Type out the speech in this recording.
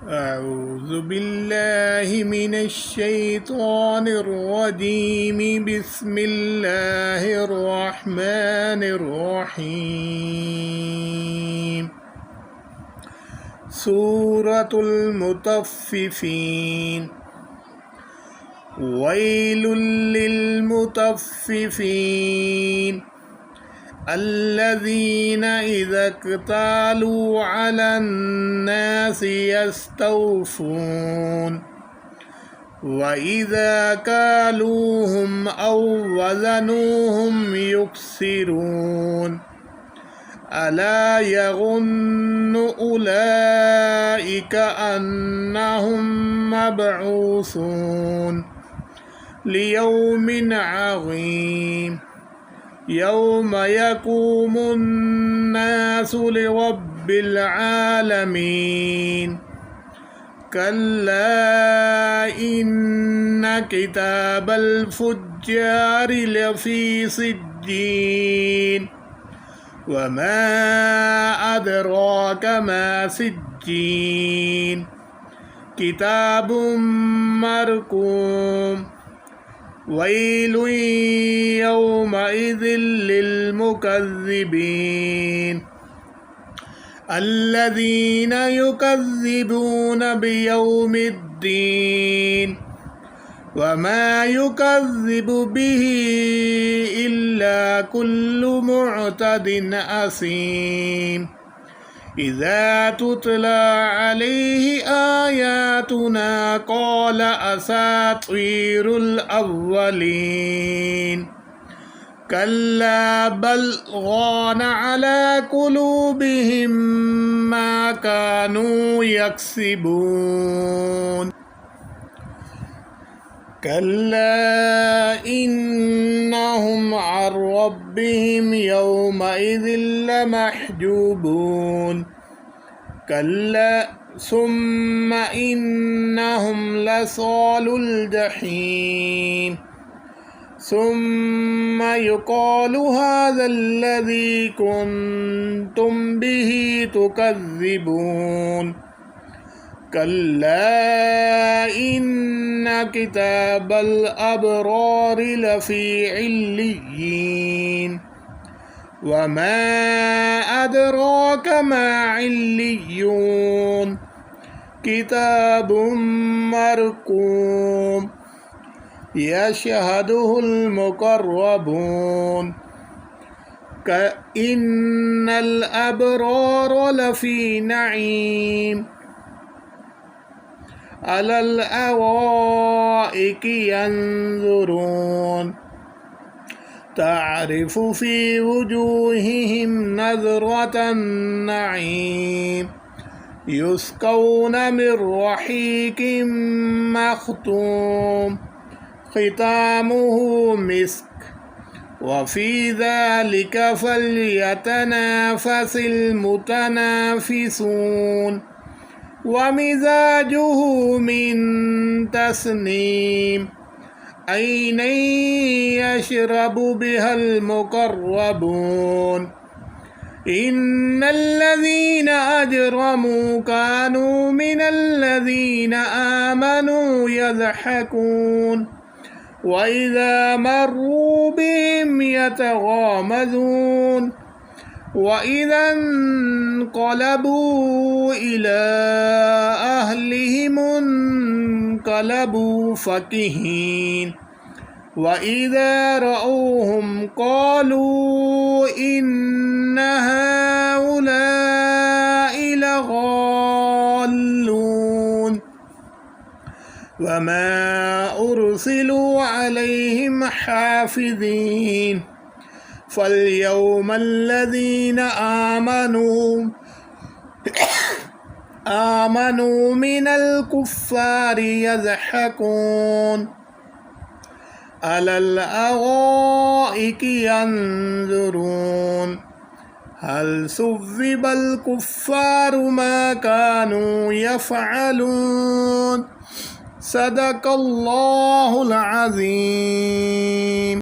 أعوذ بالله من الشيطان الرجيم بسم الله الرحمن الرحيم سورة المطففين ويل للمطففين الذين إذا اكتالوا على الناس يستوفون وإذا كالوهم أو وزنوهم يكسرون ألا يظن أولئك أنهم مبعوثون ليوم عظيم يوم يقوم الناس لرب العالمين كلا إن كتاب الفجار لفي سجين وما أدراك ما سجين كتاب مرقوم ويل يومئذ للمكذبين الذين يكذبون بيوم الدين وما يكذب به إلا كل معتد أثيم إذا تتلى عليه آياتنا قال أساطير الأولين كلا بل ران على قلوبهم ما كانوا يكسبون كلا إنهم عن ربهم يومئذ لمحجوبون كلا ثم إنهم لصالو الجحيم ثم يقال هذا الذي كنتم به تكذبون كلا إن كتاب الأبرار لفي عليين وما أدراك ما عليون كتاب مرقوم يشهده المقربون إن الأبرار لفي نعيم على الأرائك ينظرون تعرف في وجوههم نظرة النعيم يسقون من رحيق مختوم ختامه مسك وفي ذلك فليتنافس المتنافسون ومزاجه من تسنيم عينا يشرب بها المقربون إن الذين أجرموا كانوا من الذين آمنوا يضحكون وإذا مروا بهم يتغامزون وإذا انقلبوا إلى أهلهم انقلبوا فكهين وإذا رأوهم قالوا إن هؤلاء لضالون وما أرسلوا عليهم حافظين فاليوم الذين آمنوا من الكفار يضحكون على الأرائك ينظرون هل ثوب الكفار ما كانوا يفعلون صدق الله العظيم.